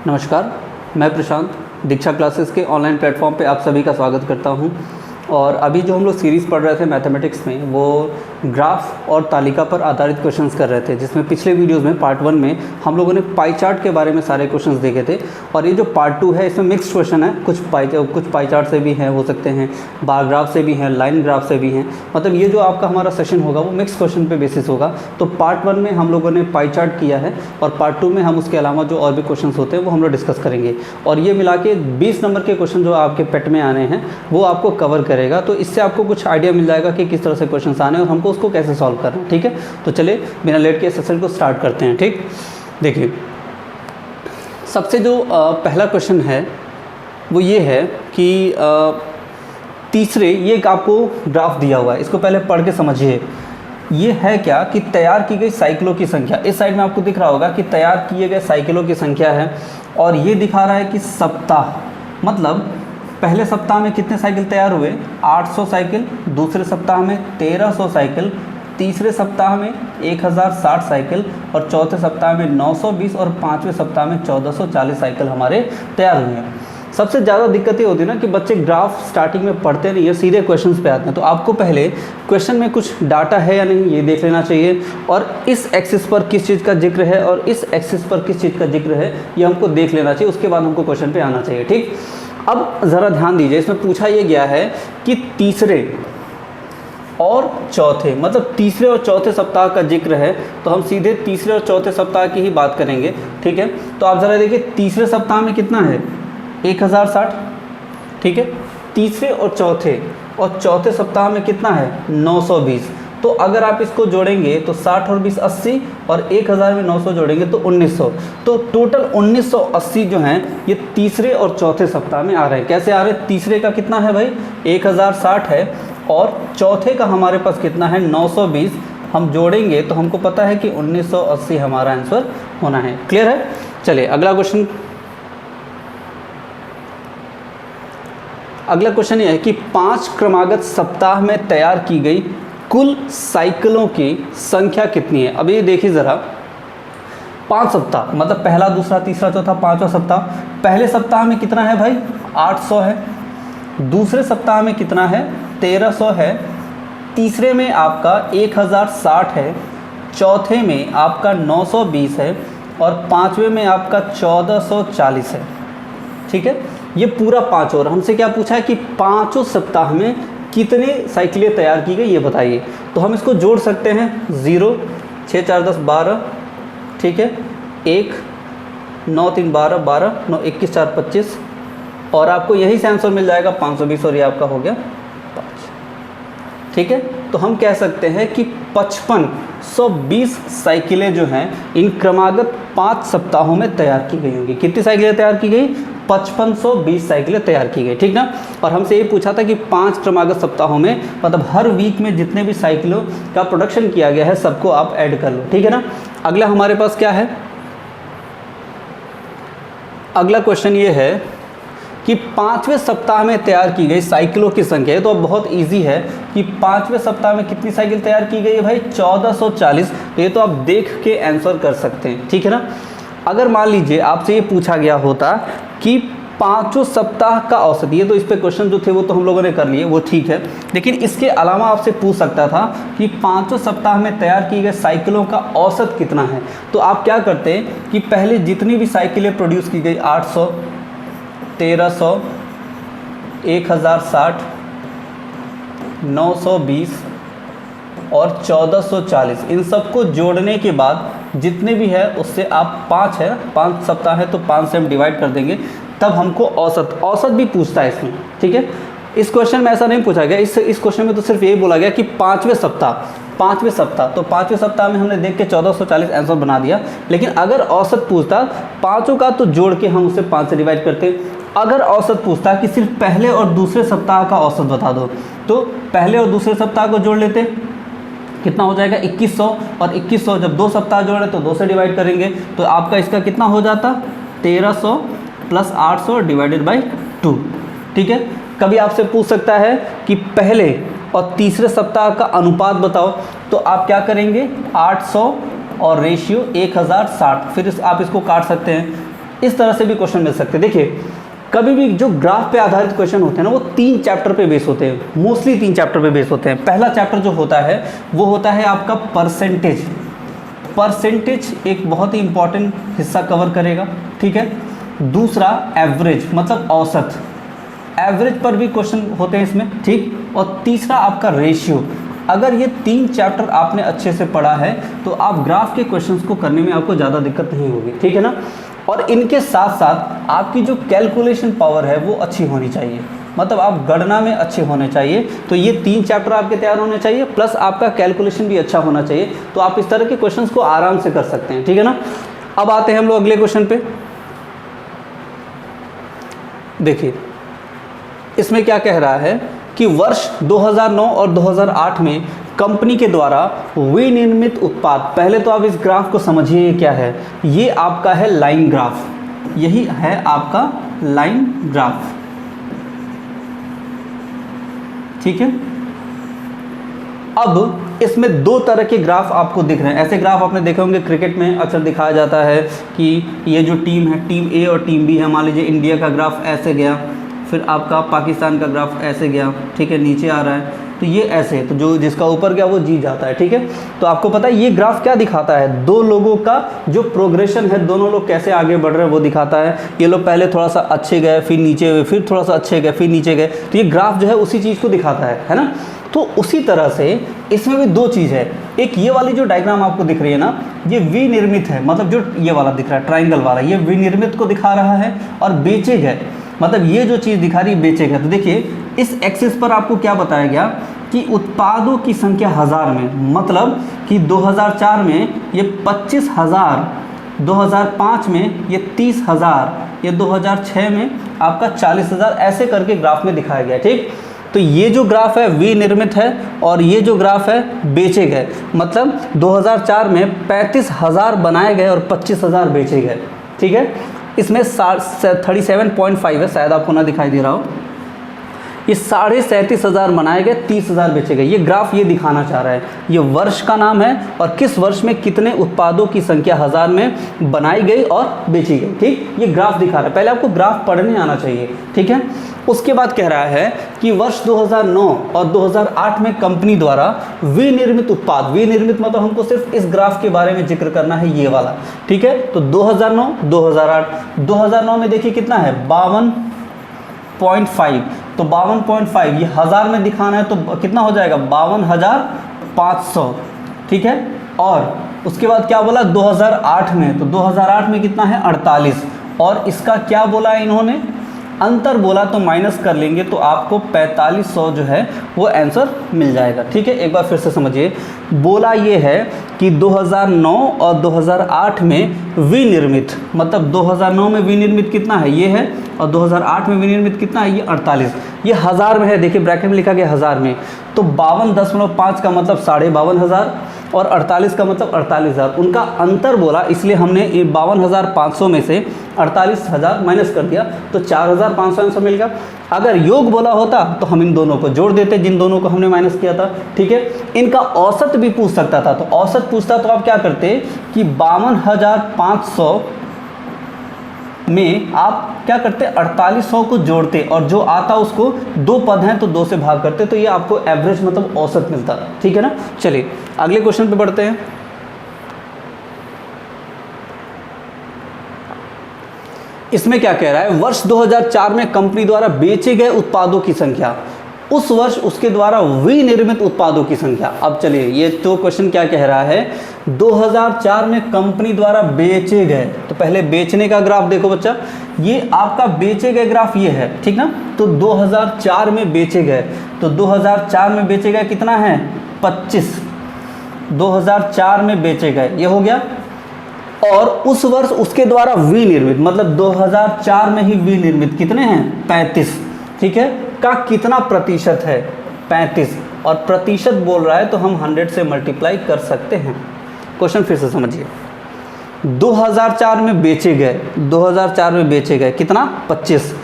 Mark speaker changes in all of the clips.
Speaker 1: नमस्कार, मैं प्रशांत दीक्षा क्लासेस के ऑनलाइन प्लेटफॉर्म पे आप सभी का स्वागत करता हूं। और अभी जो हम लोग सीरीज़ पढ़ रहे थे मैथमेटिक्स में, वो ग्राफ और तालिका पर आधारित क्वेश्चंस कर रहे थे, जिसमें पिछले वीडियोस में पार्ट 1 में हम लोगों ने पाई चार्ट के बारे में सारे क्वेश्चंस देखे थे। और ये जो पार्ट 2 है, इसमें मिक्स्ड क्वेश्चन है, कुछ पाई चार्ट से भी हैं, हो सकते हैं बार ग्राफ से भी हैं, लाइन ग्राफ से भी हैं। मतलब ये जो आपका हमारा सेशन होगा वो मिक्स क्वेश्चन पे बेसिस होगा। तो पार्ट 1 में हम लोगों ने पाई चार्ट किया है और पार्ट 2 में हम उसके अलावा जो और भी क्वेश्चन होते हैं वो हम लोग डिस्कस करेंगे। और ये मिला के 20 नंबर के क्वेश्चन जो आपके पेट में आने हैं वो आपको कवर करेगा। तो इससे आपको कुछ आइडिया मिल जाएगा कि किस तरह से क्वेश्चन आने हैं और हमको उसको कैसे सॉल्व करना है। ठीक है, तो चलिए बिना लेट के सेशन को स्टार्ट करते हैं। ठीक, देखिए सबसे जो पहला क्वेश्चन है वो ये है कि तीसरे, ये एक आपको ग्राफ दिया हुआ है, इसको पहले पढ़ के समझिए। ये है क्या कि तैयार की गई साइकिलों की संख्या, इस साइड में आपको दिख रहा होगा कि तैयार किए गए साइकिलों की संख्या है। और ये दिखा रहा है कि सप्ताह, मतलब पहले सप्ताह में कितने साइकिल तैयार हुए, 800 साइकिल, दूसरे सप्ताह में 1300 साइकिल, तीसरे सप्ताह में 1060 साइकिल और चौथे सप्ताह में 920 और पाँचवें सप्ताह में 1440 साइकिल हमारे तैयार हुए हैं। सबसे ज़्यादा दिक्कत ये होती है ना कि बच्चे ग्राफ स्टार्टिंग में पढ़ते नहीं है, सीधे क्वेश्चंस पे आते हैं। तो आपको पहले क्वेश्चन में कुछ डाटा है या नहीं ये देख लेना चाहिए, और इस एक्सिस पर किस चीज़ का जिक्र है और इस एक्सिस पर किस चीज़ का जिक्र है ये हमको देख लेना चाहिए। उसके बाद हमको क्वेश्चन पे आना चाहिए। ठीक, अब ज़रा ध्यान दीजिए, इसमें पूछा ये गया है कि तीसरे और चौथे, मतलब तीसरे और चौथे सप्ताह का जिक्र है, तो हम सीधे तीसरे और चौथे सप्ताह की ही बात करेंगे। ठीक है, तो आप ज़रा देखिए तीसरे सप्ताह में कितना है, 1060। ठीक है, तीसरे और चौथे सप्ताह में कितना है, 920। तो अगर आप इसको जोड़ेंगे तो 60 और 20 80 और 1000 में 900 जोड़ेंगे तो 1900। तो टोटल 1980 जो हैं ये तीसरे और चौथे सप्ताह में आ रहे हैं। कैसे आ रहे हैं, तीसरे का कितना है भाई 1060 है और चौथे का हमारे पास कितना है 920। हम जोड़ेंगे तो हमको पता है कि 1980 हमारा आंसर होना है। क्लियर है। चलिए अगला क्वेश्चन ये है कि 5 क्रमागत सप्ताह में तैयार की गई कुल साइकिलों की संख्या कितनी है। अब ये देखिए ज़रा, 5 सप्ताह मतलब पहला, दूसरा, तीसरा, चौथा, 5वां सप्ताह। पहले सप्ताह में कितना है भाई 800 है, दूसरे सप्ताह में कितना है 1300 है, तीसरे में आपका 1060 है, चौथे में आपका 920 है और पाँचवें में आपका 1440 है। ठीक है, ये पूरा 5। और हमसे क्या पूछा है कि 5 सप्ताह में कितने साइकिलें तैयार की गई ये बताइए। तो हम इसको जोड़ सकते हैं, 0 6 4 10 12, ठीक है, 1 9 3 12 12 9 21 4 25 और आपको यही से आंसर मिल जाएगा 520 और ये आपका हो गया 5। ठीक है, तो हम कह सकते हैं कि 5520 साइकिलें जो हैं इन क्रमागत 5 सप्ताहों में तैयार की गई होंगी। कितनी साइकिलें तैयार की गई, 5520 साइकिलें तैयार की गई। ठीक ना। और हमसे ये पूछा था कि 5 क्रमागत सप्ताहों में, मतलब हर वीक में जितने भी साइकिलों का प्रोडक्शन किया गया है सबको आप ऐड कर लो। ठीक है ना। अगला हमारे पास क्या है, अगला क्वेश्चन ये है कि 5वें सप्ताह में तैयार की गई साइकिलों की संख्या है। तो अब बहुत इजी है कि 5वें सप्ताह में कितनी साइकिल तैयार की गई है भाई 1440। तो ये तो आप देख के आंसर कर सकते हैं। ठीक है ना। अगर मान लीजिए आपसे ये पूछा गया होता कि 5 सप्ताह का औसत, ये तो इस पे क्वेश्चन जो थे वो तो हम लोगों ने कर लिए, वो ठीक है, लेकिन इसके अलावा आपसे पूछ सकता था कि 5 सप्ताह में तैयार की गई साइकिलों का औसत कितना है। तो आप क्या करते हैं कि पहले जितनी भी साइकिलें प्रोड्यूस की गई 800 1300 1060 920 और 1440, इन सबको जोड़ने के बाद जितने भी है उससे आप 5 है, 5 सप्ताह है तो 5 से हम डिवाइड कर देंगे, तब हमको औसत भी पूछता है इसमें। ठीक है, इस क्वेश्चन में ऐसा नहीं पूछा गया, इस क्वेश्चन में तो सिर्फ यही बोला गया कि 5वें सप्ताह, तो 5वें सप्ताह में हमने देख के 1440 आंसर बना दिया। लेकिन अगर औसत पूछता पाँचों का तो जोड़ के हम उसे 5 से डिवाइड करते। अगर औसत पूछता कि सिर्फ पहले और दूसरे सप्ताह का औसत बता दो, तो पहले और दूसरे सप्ताह को जोड़ लेते, कितना हो जाएगा 2100, और 2100 जब 2 सप्ताह जोड़े तो 2 से डिवाइड करेंगे तो आपका इसका कितना हो जाता 1300 प्लस 800 डिवाइडेड बाई 2। ठीक है, कभी आपसे पूछ सकता है कि पहले और तीसरे सप्ताह का अनुपात बताओ, तो आप क्या करेंगे 800 और रेशियो 1060, फिर आप इसको काट सकते हैं इस तरह से भी क्वेश्चन मिल सकते हैं। देखिए कभी भी जो ग्राफ पे आधारित क्वेश्चन होते हैं ना वो 3 चैप्टर पे बेस होते हैं, मोस्टली 3 चैप्टर पे बेस होते हैं। पहला चैप्टर जो होता है वो होता है आपका परसेंटेज। परसेंटेज एक बहुत ही इंपॉर्टेंट हिस्सा कवर करेगा, ठीक है। दूसरा एवरेज मतलब औसत, एवरेज पर भी क्वेश्चन होते हैं इसमें, ठीक। और तीसरा आपका रेशियो। अगर ये 3 चैप्टर आपने अच्छे से पढ़ा है तो आप ग्राफ के क्वेश्चंस को करने में आपको ज़्यादा दिक्कत नहीं होगी, ठीक है ना। और इनके साथ साथ आपकी जो कैलकुलेशन पावर है वो अच्छी होनी चाहिए, मतलब आप गणना में अच्छे होने चाहिए। तो ये 3 चैप्टर आपके तैयार होने चाहिए, प्लस आपका कैलकुलेशन भी अच्छा होना चाहिए, तो आप इस तरह के क्वेश्चंस को आराम से कर सकते हैं, ठीक है ना। अब आते हैं हम लोग अगले क्वेश्चन पे। देखिए इसमें क्या कह रहा है कि वर्ष 2009 और 2008 में कंपनी के द्वारा विनिर्मित उत्पाद, पहले तो आप इस ग्राफ को समझिए ये क्या है। ये आपका है लाइन ग्राफ, यही है आपका लाइन ग्राफ, ठीक है। अब इसमें 2 तरह के ग्राफ आपको दिख रहे हैं। ऐसे ग्राफ आपने देखे होंगे क्रिकेट में अक्सर दिखाया जाता है कि ये जो टीम है, टीम ए और टीम बी है। मान लीजिए इंडिया का ग्राफ ऐसे गया, फिर आपका पाकिस्तान का ग्राफ ऐसे गया, ठीक है, नीचे आ रहा है, तो ये ऐसे, तो जो जिसका ऊपर गया वो जीत जाता है, ठीक है। तो आपको पता है ये ग्राफ क्या दिखाता है, 2 लोगों का जो प्रोग्रेशन है, दोनों लोग कैसे आगे बढ़ रहे हैं वो दिखाता है। ये लोग पहले थोड़ा सा अच्छे गए, फिर नीचे हुए, फिर थोड़ा सा अच्छे गए, फिर नीचे गए, तो ये ग्राफ जो है उसी चीज़ को दिखाता है ना। तो उसी तरह से इसमें भी 2 चीज़ है। एक ये वाली जो डायग्राम आपको दिख रही है ना, ये विनिर्मित है, मतलब जो ये वाला दिख रहा है ट्राइंगल वाला, ये विनिर्मित को दिखा रहा है, और बेचे गए मतलब ये जो चीज़ दिखा रही है बेचे गए। तो देखिए इस एक्सिस पर आपको क्या बताया गया कि उत्पादों की संख्या 1000 में, मतलब कि 2004 में ये 25,000, 2005 में ये 30,000, ये 2006 में आपका 40,000, ऐसे करके ग्राफ में दिखाया गया, ठीक। तो ये जो ग्राफ है विनिर्मित है और ये जो ग्राफ है बेचे गए, मतलब 2004 में 35,000 बनाए गए और 25,000 बेचे गए, ठीक है। इसमें 37.5 है, शायद आपको ना दिखाई दे रहा हो। ये 37,500 बनाए गए, 30,000 बेचे गए। ये ग्राफ ये दिखाना चाह रहा है, ये वर्ष का नाम है और किस वर्ष में कितने उत्पादों की संख्या 1000 में बनाई गई और बेची गई, ठीक। ये ग्राफ दिखा रहा है। पहले आपको ग्राफ पढ़ने आना चाहिए, ठीक है। उसके बाद कह रहा है कि वर्ष 2009 और 2008 में कंपनी द्वारा विनिर्मित उत्पाद, विनिर्मित मतलब हमको सिर्फ इस ग्राफ के बारे में जिक्र करना है, ये वाला, ठीक है। तो 2009 2008, 2009 में देखिए कितना है 52.5, तो 52.5 ये 1000 में दिखाना है तो कितना हो जाएगा 52,500, ठीक है। और उसके बाद क्या बोला 2008 में, तो 2008 में कितना है 48, और इसका क्या बोला इन्होंने अंतर बोला, तो माइनस कर लेंगे तो आपको 4500 जो है वो आंसर मिल जाएगा, ठीक है। एक बार फिर से समझिए, बोला ये है कि 2009 और 2008 में विनिर्मित, मतलब 2009 में विनिर्मित कितना है ये है, और 2008 में विनिर्मित कितना है ये 48, ये 1000 में है। देखिए ब्रैकेट में लिखा गया 1000 में, तो 52.5 का मतलब 52,500 और 48 का मतलब 48,000, उनका अंतर बोला, इसलिए हमने ये 52,500 में से 48,000 माइनस कर दिया, तो 4,500 आंसर मिल गया। अगर योग बोला होता तो हम इन दोनों को जोड़ देते, जिन दोनों को हमने माइनस किया था, ठीक है। इनका औसत भी पूछ सकता था, तो औसत पूछता तो आप क्या करते कि 52,500 में आप क्या करते 4800 को जोड़ते, और जो आता उसको 2 पद हैं तो 2 से भाग करते, तो ये आपको एवरेज मतलब औसत मिलता, ठीक है ना। चलिए अगले क्वेश्चन पे बढ़ते हैं। इसमें क्या कह रहा है, वर्ष 2004 में कंपनी द्वारा बेचे गए उत्पादों की संख्या, उस वर्ष उसके द्वारा विनिर्मित उत्पादों की संख्या। अब चलिए ये तो क्वेश्चन क्या कह रहा है, 2004 में कंपनी द्वारा बेचे गए, तो पहले बेचने का ग्राफ देखो बच्चा, ये आपका बेचे गए ग्राफ ये है, ठीक ना। तो 2004 में बेचे गए, तो 2004 में बेचे गए कितना है 25, 2004 में बेचे गए ये हो गया। और उस वर्ष उसके द्वारा विनिर्मित, मतलब 2004 में ही विनिर्मित कितने हैं 35, ठीक है, का कितना प्रतिशत है 35, और प्रतिशत बोल रहा है तो हम 100 से मल्टीप्लाई कर सकते हैं। क्वेश्चन फिर से समझिए, 2004 में बेचे गए, 2004 में बेचे गए कितना 25,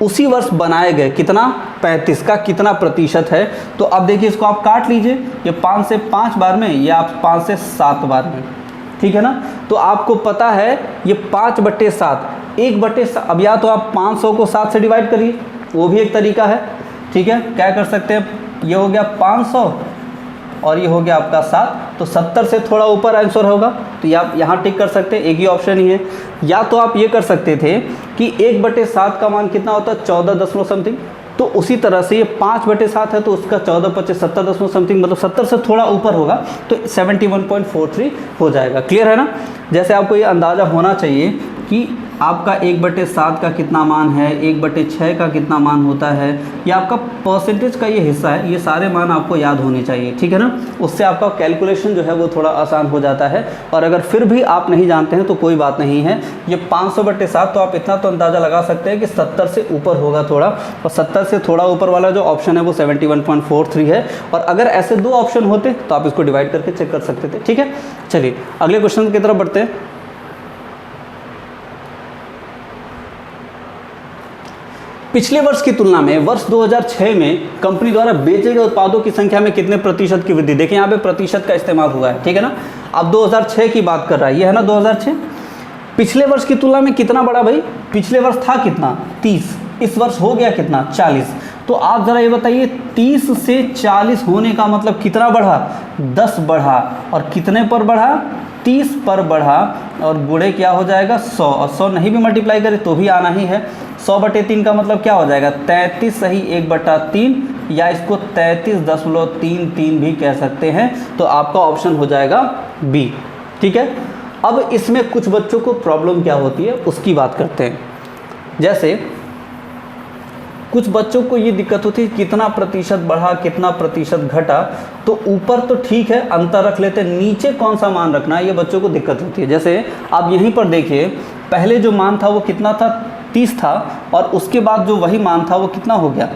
Speaker 1: उसी वर्ष बनाए गए कितना 35, का कितना प्रतिशत है। तो अब देखिए इसको आप काट लीजिए, ये 5 से 5 बार में, या आप 5 से 7 बार में, ठीक है ना। तो आपको पता है ये 5/7, अब या तो आप 500 को 7 से डिवाइड करिए, वो भी एक तरीका है, ठीक है। क्या कर सकते हैं, ये हो गया 500 और ये हो गया आपका 7, तो 70 से थोड़ा ऊपर आंसर होगा, तो ये आप यहाँ टिक कर सकते हैं, एक ही ऑप्शन ही है। या तो आप ये कर सकते थे कि 1/7 का मान कितना होता है, 14 दशमलव समथिंग, तो उसी तरह से ये 5/7 है तो उसका 14×5 70 दशमलव समथिंग, मतलब 70 से थोड़ा ऊपर होगा तो 71.43 हो जाएगा। क्लियर है ना। जैसे आपको ये अंदाज़ा होना चाहिए कि आपका 1/7 का कितना मान है, 1/6 का कितना मान होता है, या आपका परसेंटेज का ये हिस्सा है, ये सारे मान आपको याद होने चाहिए, ठीक है ना। उससे आपका कैलकुलेशन जो है वो थोड़ा आसान हो जाता है। और अगर फिर भी आप नहीं जानते हैं तो कोई बात नहीं है, ये 500/7 तो आप इतना तो अंदाज़ा लगा सकते हैं कि 70 से ऊपर होगा थोड़ा, और 70 से थोड़ा ऊपर वाला जो ऑप्शन है वो 71.43 है। और अगर ऐसे 2 ऑप्शन होते तो आप इसको डिवाइड करके चेक कर सकते थे, ठीक है। चलिए अगले क्वेश्चन की तरफ बढ़ते हैं। पिछले वर्ष की तुलना में वर्ष 2006 में कंपनी द्वारा बेचे गए उत्पादों की संख्या में कितने प्रतिशत की वृद्धि, देखिए यहाँ पे प्रतिशत का इस्तेमाल हुआ है, ठीक है ना। अब 2006 की बात कर रहा है, ये है ना 2006। पिछले वर्ष की तुलना में कितना बढ़ा भाई, पिछले वर्ष था कितना 30, इस वर्ष हो गया कितना 40। तो आप ज़रा ये बताइए 30 से 40 होने का मतलब कितना बढ़ा, 10 बढ़ा, और कितने पर बढ़ा, 30 पर बढ़ा, और गुणे क्या हो जाएगा 100, और 100 नहीं भी मल्टीप्लाई करे तो भी आना ही है। 100/3 का मतलब क्या हो जाएगा 33 सही 1/3, या इसको 33.33 भी कह सकते हैं। तो आपका ऑप्शन हो जाएगा बी, ठीक है। अब इसमें कुछ बच्चों को प्रॉब्लम क्या होती है उसकी बात करते हैं। जैसे कुछ बच्चों को ये दिक्कत होती है कितना प्रतिशत बढ़ा कितना प्रतिशत घटा, तो ऊपर तो ठीक है अंतर रख लेते, नीचे कौन सा मान रखना है ये बच्चों को दिक्कत होती है। जैसे आप यहीं पर देखिए, पहले जो मान था वो कितना था 30 था, और उसके बाद जो वही मान था वो कितना हो गया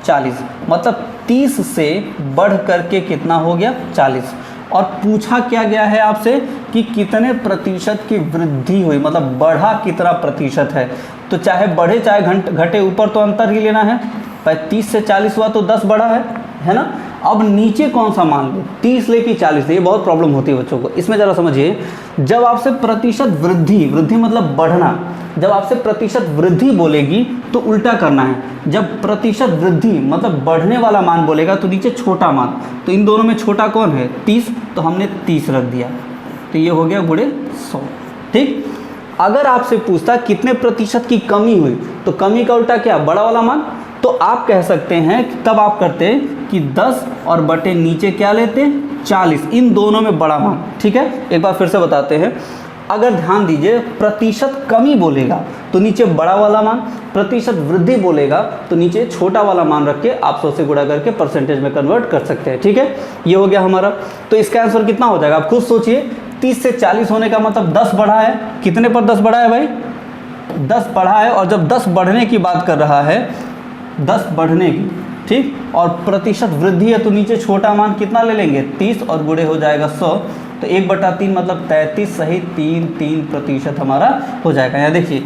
Speaker 1: 40, मतलब 30 से बढ़ करके कितना हो गया 40। और पूछा क्या गया है आपसे कि कितने प्रतिशत की वृद्धि हुई, मतलब बढ़ा कितना प्रतिशत है। तो चाहे बढ़े चाहे घटे, ऊपर तो अंतर ही लेना है। भाई 30 से 40 हुआ तो 10 बढ़ा है ना। अब नीचे कौन सा मान लो, 30 लेके 40, ये बहुत प्रॉब्लम होती है बच्चों को। इसमें ज़रा समझिए, जब आपसे प्रतिशत वृद्धि मतलब बढ़ना, जब आपसे प्रतिशत वृद्धि बोलेगी तो उल्टा करना है। जब प्रतिशत वृद्धि मतलब बढ़ने वाला मान बोलेगा तो नीचे छोटा मान, तो इन दोनों में छोटा कौन है 30, तो हमने 30 रख दिया, तो ये हो गया गुणे 100, ठीक। अगर आपसे पूछता कितने प्रतिशत की कमी हुई, तो कमी का उल्टा क्या बड़ा वाला मान, तो आप कह सकते हैं कि तब आप करते कि 10 और बटे नीचे क्या लेते 40, इन दोनों में बड़ा मान, ठीक है। एक बार फिर से बताते हैं, अगर ध्यान दीजिए प्रतिशत कमी बोलेगा तो नीचे बड़ा वाला मान, प्रतिशत वृद्धि बोलेगा तो नीचे छोटा वाला मान रख के आप 100 से गुणा करके परसेंटेज में कन्वर्ट कर सकते हैं, ठीक है। ये हो गया हमारा। तो इसका आंसर कितना हो जाएगा आप खुद सोचिए, 30 से 40 होने का मतलब 10 बढ़ा है, कितने पर 10 बढ़ा है भाई 10 बढ़ा है। और जब 10 बढ़ने की बात कर रहा है, 10 बढ़ने की, ठीक, और प्रतिशत वृद्धि है तो नीचे छोटा मान कितना ले लेंगे 30, और गुणे हो जाएगा 100, तो 1/3 मतलब 33 सही 3% हमारा हो जाएगा। यहाँ देखिए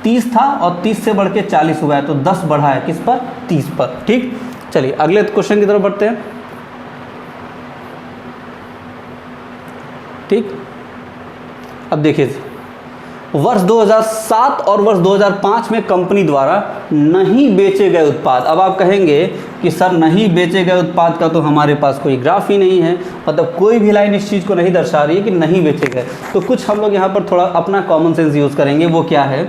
Speaker 1: 30 था और 30 से बढ़ के 40 हुआ है, तो 10 बढ़ा है किस पर 30 पर, ठीक। चलिए अगले क्वेश्चन की तरफ बढ़ते हैं, ठीक। अब देखिए वर्ष 2007 और वर्ष 2005 में कंपनी द्वारा नहीं बेचे गए उत्पाद। अब आप कहेंगे कि सर नहीं बेचे गए उत्पाद का तो हमारे पास कोई ग्राफ ही नहीं है, मतलब कोई भी लाइन इस चीज़ को नहीं दर्शा रही है कि नहीं बेचे गए। तो कुछ हम लोग यहाँ पर थोड़ा अपना कॉमन सेंस यूज़ करेंगे। वो क्या है,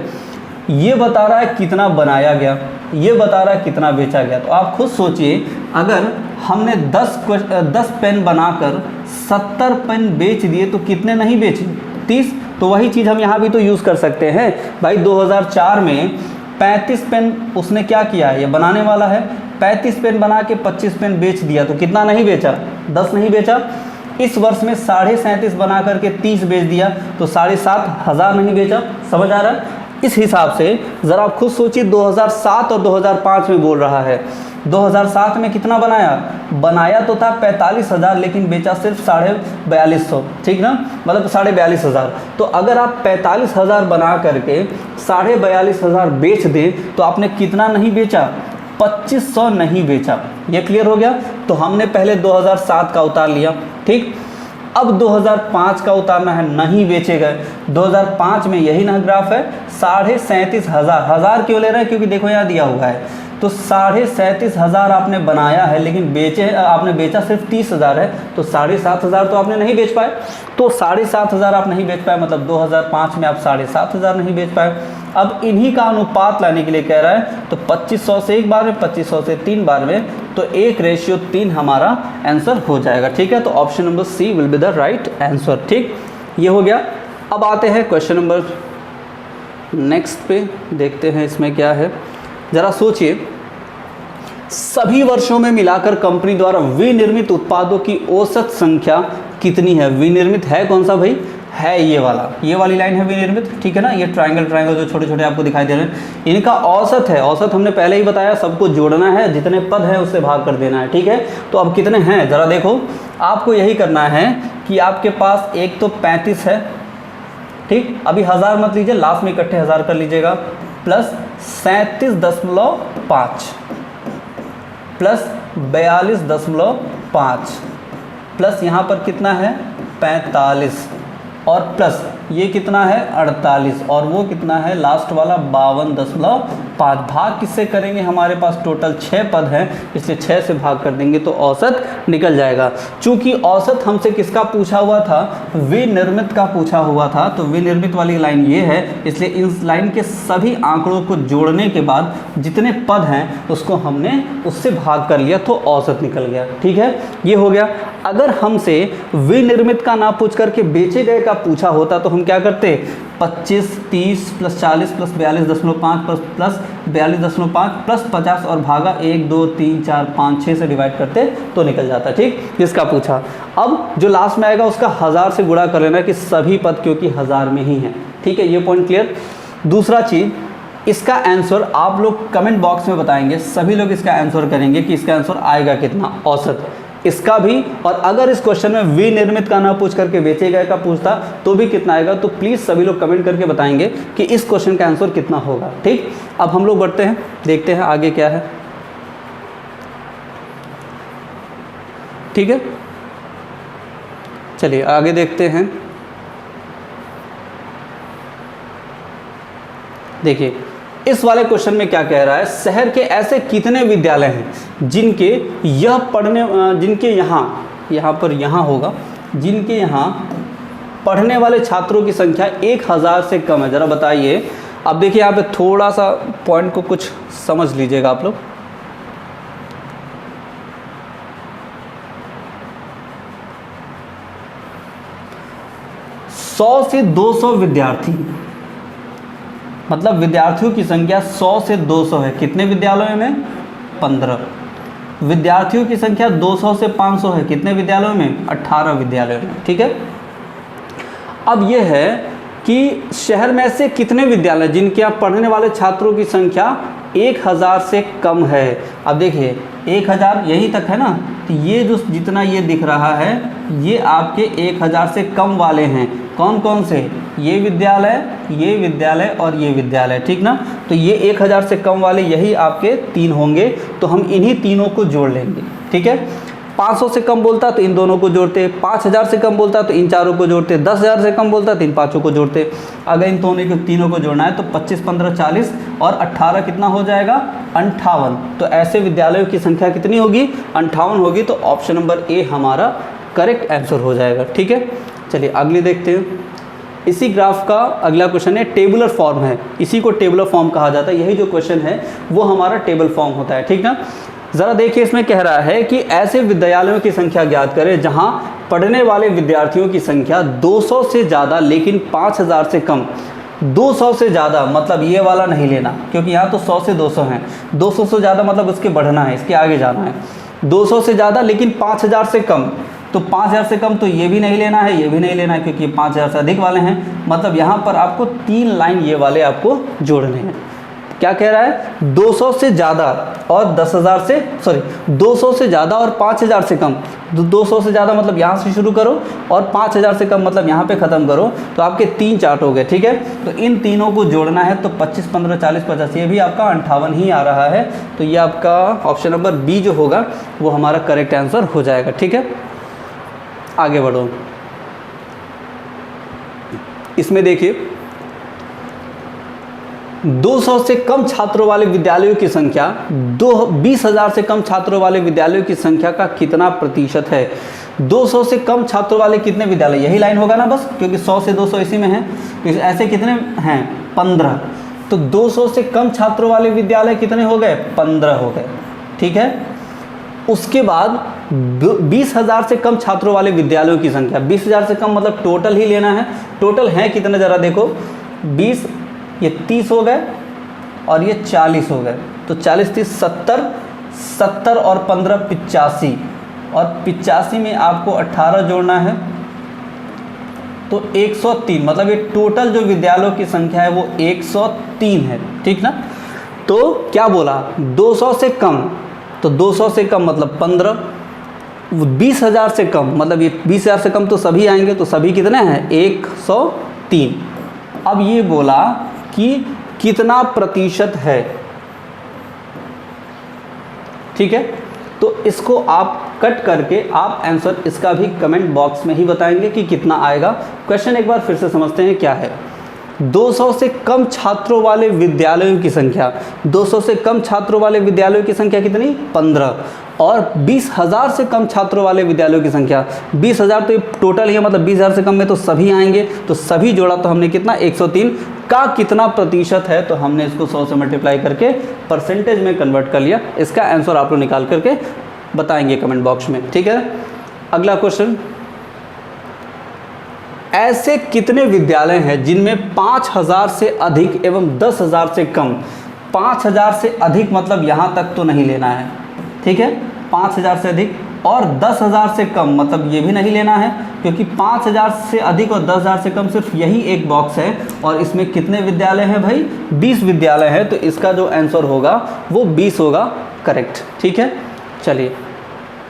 Speaker 1: ये बता रहा है कितना बनाया गया, ये बता रहा है कितना बेचा गया। तो आप खुद सोचिए, अगर हमने 10 पेन बनाकर 70 पेन बेच दिए तो कितने नहीं बेचे 30। तो वही चीज़ हम यहाँ भी तो यूज़ कर सकते हैं भाई। 2004 में 35 पेन उसने क्या किया है, ये बनाने वाला है, 35 पेन बना के 25 पेन बेच दिया, तो कितना नहीं बेचा 10 नहीं बेचा। इस वर्ष में 37.5 बना करके 30 बेच दिया, तो 7,500 नहीं बेचा। समझ आ रहा है। इस हिसाब से ज़रा आप खुद सोचिए, 2007 और 2005 में बोल रहा है। 2007 में कितना बनाया तो था 45,000, लेकिन बेचा सिर्फ 4,500, ठीक ना, मतलब 4,500। तो अगर आप 45,000 बना करके 4,500 बेच दें तो आपने कितना नहीं बेचा 2500 नहीं बेचा। ये क्लियर हो गया। तो हमने पहले 2007 का उतार लिया, ठीक। अब 2005 का उतारना है, नहीं बेचे गए। 2005 में यही ना ग्राफ है, 37,500, हज़ार क्यों ले रहे हैं क्योंकि देखो यहाँ दिया हुआ है, तो 37,500 आपने बनाया है लेकिन आपने बेचा सिर्फ 30,000 है, तो 7,500 तो आपने नहीं बेच पाए। तो 7,500 आप नहीं बेच पाए, मतलब 2005 में आप 7,500 नहीं बेच पाए। अब इन्हीं का अनुपात लाने के लिए कह रहा है, तो 2500 से एक बार में, 2500 से 3 बार में, तो 1:3 हमारा आंसर हो जाएगा। ठीक है, तो option number C will be the right answer. ठीक, ये हो गया। अब आते हैं क्वेश्चन नंबर नेक्स्ट पे, देखते हैं इसमें क्या है। ज़रा सोचिए, सभी वर्षों में मिलाकर कंपनी द्वारा विनिर्मित उत्पादों की औसत संख्या कितनी है? विनिर्मित है कौन सा भाई? है ये वाली लाइन है विनिर्मित, ठीक है ना। ये ट्रायंगल जो छोटे छोटे आपको दिखाई दे रहे हैं, इनका औसत है। औसत हमने पहले ही बताया, सबको जोड़ना है, जितने पद है उससे भाग कर देना है। ठीक है, तो अब कितने हैं ज़रा देखो, आपको यही करना है कि आपके पास एक तो 35 है, ठीक, अभी 1000 मत लीजिए, लास्ट में इकट्ठे 1000 कर लीजिएगा, प्लस 37.5 प्लस 42.5 प्लस यहाँ पर कितना है 45 और प्लस ये कितना है 48 और वो कितना है लास्ट वाला 52.5। भाग किससे करेंगे? हमारे पास टोटल 6 पद हैं, इसलिए 6 से भाग कर देंगे तो औसत निकल जाएगा। चूंकि औसत हमसे किसका पूछा हुआ था? विनिर्मित का पूछा हुआ था, तो विनिर्मित वाली लाइन ये है, इसलिए इस लाइन के सभी आंकड़ों को जोड़ने के बाद जितने पद हैं उसको हमने उससे भाग कर लिया तो औसत निकल गया। ठीक है, ये हो गया। अगर हमसे विनिर्मित का ना पूछ करके बेचे गए का पूछा होता तो हम क्या करते? 25, 30 प्लस 40 प्लस 42.5 प्लस 42.5 प्लस 50 और भागा 1, 2, 3, 4, 5, 6 से डिवाइड करते तो निकल जाता। ठीक, जिसका पूछा। अब जो लास्ट में आएगा उसका 1000 से गुणा कर लेना कि सभी पद क्योंकि 1000 में ही है। ठीक है, ये पॉइंट क्लियर। दूसरा चीज़, इसका आंसर आप लोग कमेंट बॉक्स में बताएंगे, सभी लोग इसका आंसर करेंगे कि इसका आंसर आएगा कितना औसत, इसका भी। और अगर इस क्वेश्चन में विनिर्मित का ना पूछ करके बेचे गए का पूछता तो भी कितना आएगा, तो प्लीज़ सभी लोग कमेंट करके बताएंगे कि इस क्वेश्चन का आंसर कितना होगा। ठीक, अब हम लोग बढ़ते हैं, देखते हैं आगे क्या है। ठीक है, चलिए आगे देखते हैं। देखिए इस वाले क्वेश्चन में क्या कह रहा है, शहर के ऐसे कितने विद्यालय हैं जिनके यहाँ होगा, जिनके यहाँ पढ़ने वाले छात्रों की संख्या 1000 से कम है। ज़रा बताइए। अब देखिए यहाँ पे थोड़ा सा पॉइंट को कुछ समझ लीजिएगा आप लोग। सौ से 200 विद्यार्थी, मतलब विद्यार्थियों की संख्या 100 से 200 है। कितने विद्यालयों में? 15। विद्यार्थियों की संख्या 200 से 500 है। कितने विद्यालयों में? 18 विद्यालयों में। ठीक है, अब यह है कि शहर में ऐसे कितने विद्यालय जिनके यहाँ पढ़ने वाले छात्रों की संख्या 1000 से कम है। अब देखिए 1000 यहीं तक है ना, तो ये जो जितना ये दिख रहा है ये आपके 1000 से कम वाले हैं। कौन कौन से? ये विद्यालय और ये विद्यालय। ठीक ना, तो ये 1000 से कम वाले यही आपके 3 होंगे, तो हम इन्हीं तीनों को जोड़ लेंगे। ठीक है, 500 से कम बोलता तो इन दोनों को जोड़ते, 5000 से कम बोलता तो इन चारों को जोड़ते, 10,000 से कम बोलता तो इन पाँचों को जोड़ते। अगर इन तीनों को जोड़ना है तो 25, 15, 40 और 18 कितना हो जाएगा? 58। तो ऐसे विद्यालयों की संख्या कितनी होगी? 58 होगी। तो ऑप्शन नंबर ए हमारा करेक्ट आंसर हो जाएगा। ठीक है, चलिए अगली देखते हैं। इसी ग्राफ का अगला क्वेश्चन है, टेबुलर फॉर्म है, इसी को टेबुलर फॉर्म कहा जाता है। यही जो क्वेश्चन है वो हमारा टेबल फॉर्म होता है। ठीक ना, ज़रा देखिए इसमें कह रहा है कि ऐसे विद्यालयों की संख्या ज्ञात करें जहां पढ़ने वाले विद्यार्थियों की संख्या 200 से ज़्यादा लेकिन 5000 से कम। 200 से ज़्यादा मतलब ये वाला नहीं लेना, क्योंकि यहाँ तो 100 से 200 हैं। 200 से ज़्यादा मतलब उसके बढ़ना है, इसके आगे जाना है। 200 से ज़्यादा लेकिन 5000 से कम, तो 5000 से कम तो ये भी नहीं लेना है, ये भी नहीं लेना है, क्योंकि 5000 से अधिक वाले हैं। मतलब यहाँ पर आपको 3 लाइन ये वाले आपको जोड़ने हैं। क्या कह रहा है? 200 से ज़्यादा और 200 से ज़्यादा और 5000 से कम। 200 से ज़्यादा मतलब यहाँ से शुरू करो और 5000 से कम मतलब यहाँ पे ख़त्म करो, तो आपके 3 चार्ट हो गए। ठीक है, तो इन तीनों को जोड़ना है, तो 25, 15, 40, 50, ये भी आपका 58 ही आ रहा है। तो ये आपका ऑप्शन नंबर बी जो होगा वो हमारा करेक्ट आंसर हो जाएगा। ठीक है, आगे बढ़ो। इसमें देखिए 200 से कम छात्रों वाले विद्यालयों की संख्या 20,000 से कम छात्रों वाले विद्यालयों की संख्या का कितना प्रतिशत है। 200 से कम छात्रों वाले कितने विद्यालय, यही लाइन होगा ना बस, क्योंकि 100 से 200 इसी में है, ऐसे कितने हैं 15। तो 200 से कम छात्रों वाले विद्यालय कितने हो गए, 15 हो गए। ठीक है, उसके बाद 20,000 से कम छात्रों वाले विद्यालयों की संख्या, 20,000 से कम मतलब टोटल ही लेना है। टोटल है कितने ज़रा देखो, 20, ये 30 हो गए और ये 40 हो गए। तो 40 30 70, 70 और 15 85, और 85 में आपको 18 जोड़ना है तो 103, मतलब ये टोटल जो विद्यालयों की संख्या है वो 103 है। ठीक ना, तो क्या बोला 200 से कम, तो 200 से कम मतलब 15, 20,000 से कम मतलब ये 20,000 से कम तो सभी आएंगे, तो सभी कितने हैं 103। अब ये बोला कि कितना प्रतिशत है। ठीक है, तो इसको आप कट करके आप आंसर इसका भी कमेंट बॉक्स में ही बताएंगे कि कितना आएगा। क्वेश्चन एक बार फिर से समझते हैं क्या है। 200 से कम छात्रों वाले विद्यालयों की संख्या, 200 से कम छात्रों वाले विद्यालयों की संख्या कितनी 15, और 20,000 से कम छात्रों वाले विद्यालयों की संख्या 20,000, तो ये टोटल ही है, मतलब 20,000 से कम में तो सभी आएंगे, तो सभी जोड़ा तो हमने कितना 103 का कितना प्रतिशत है, तो हमने इसको 100 से मल्टीप्लाई करके परसेंटेज में कन्वर्ट कर लिया। इसका आंसर आप लोग निकाल करके बताएंगे कमेंट बॉक्स में। ठीक है, अगला क्वेश्चन, ऐसे कितने विद्यालय हैं जिनमें 5,000 से अधिक एवं 10,000 से कम, 5,000 से अधिक मतलब यहाँ तक तो नहीं लेना है। ठीक है, 5,000 से अधिक और 10,000 से कम मतलब ये भी नहीं लेना है, क्योंकि 5,000 से अधिक और 10,000 से कम सिर्फ यही एक बॉक्स है, और इसमें कितने विद्यालय हैं भाई 20 विद्यालय हैं, तो इसका जो आंसर होगा वो 20 होगा, करेक्ट। ठीक है, चलिए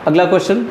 Speaker 1: अगला क्वेश्चन,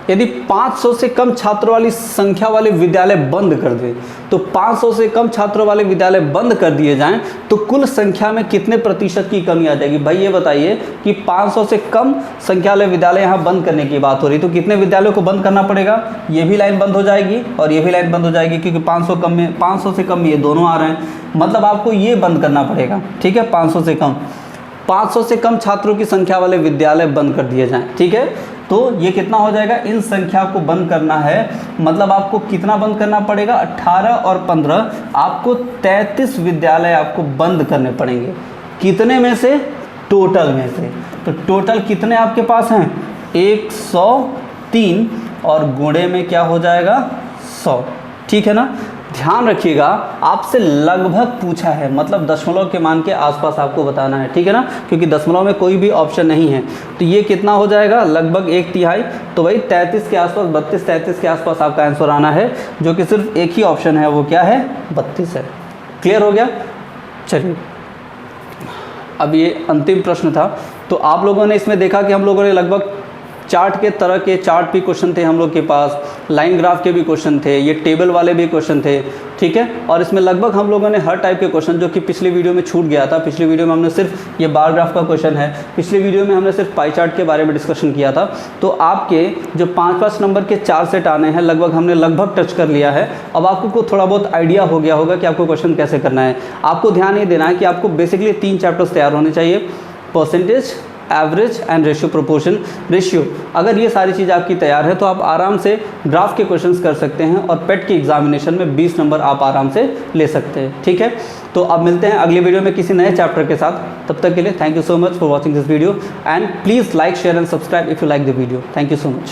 Speaker 1: यदि 500 से कम छात्रों वाली संख्या वाले विद्यालय बंद कर दें, तो 500 से कम छात्रों वाले विद्यालय बंद कर दिए जाएं तो कुल संख्या में कितने प्रतिशत की कमी आ जाएगी। भाई ये बताइए कि 500 से कम संख्या वाले विद्यालय यहाँ बंद करने की बात हो रही, तो कितने विद्यालयों को बंद करना पड़ेगा, ये भी लाइन बंद हो जाएगी और ये भी लाइन बंद हो जाएगी, क्योंकि 500 से कम ये दोनों आ रहे हैं, मतलब आपको ये बंद करना पड़ेगा। ठीक है, 500 से कम छात्रों की संख्या वाले विद्यालय बंद कर दिए जाएं। ठीक है, तो ये कितना हो जाएगा, इन संख्या को बंद करना है, मतलब आपको कितना बंद करना पड़ेगा 18 और 15, आपको 33 विद्यालय आपको बंद करने पड़ेंगे। कितने में से, टोटल में से। तो टोटल कितने आपके पास हैं 103, और गुणे में क्या हो जाएगा 100। ठीक है ना, ध्यान रखिएगा आपसे लगभग पूछा है, मतलब दशमलव के मान के आसपास आपको बताना है। ठीक है ना, क्योंकि दशमलव में कोई भी ऑप्शन नहीं है, तो ये कितना हो जाएगा लगभग 1/3, तो वही 33 के आसपास, 32-33 के आसपास आपका आंसर आना है, जो कि सिर्फ एक ही ऑप्शन है, वो क्या है 32 है। क्लियर हो गया, चलिए अब ये अंतिम प्रश्न था। तो आप लोगों ने इसमें देखा कि हम लोगों ने लगभग चार्ट के तरह के चार्ट भी क्वेश्चन थे हम लोग के पास, लाइन ग्राफ के भी क्वेश्चन थे, ये टेबल वाले भी क्वेश्चन थे। ठीक है, और इसमें लगभग हम लोगों ने हर टाइप के क्वेश्चन, जो कि पिछली वीडियो में छूट गया था, पिछली वीडियो में हमने सिर्फ ये बार ग्राफ का क्वेश्चन है, पिछली वीडियो में हमने सिर्फ पाई चार्ट के बारे में डिस्कशन किया था। तो आपके जो 5-5 नंबर के 4 सेट आने हैं, लगभग हमने टच कर लिया है। अब आपको को थोड़ा बहुत आइडिया हो गया होगा कि आपको क्वेश्चन कैसे करना है। आपको ध्यान ये देना है कि आपको बेसिकली 3 चैप्टर्स तैयार होने चाहिए, percentage, average and ratio, proportion, ratio. अगर ये सारी चीज़ आपकी तैयार है तो आप आराम से ग्राफ के क्वेश्चंस कर सकते हैं, और पेट के एग्जामिनेशन में 20 नंबर आप आराम से ले सकते हैं। ठीक है, तो अब मिलते हैं अगली वीडियो में किसी नए चैप्टर के साथ। तब तक के लिए thank you so much for watching this video, and please like, share and subscribe if you like the video. Thank you so much.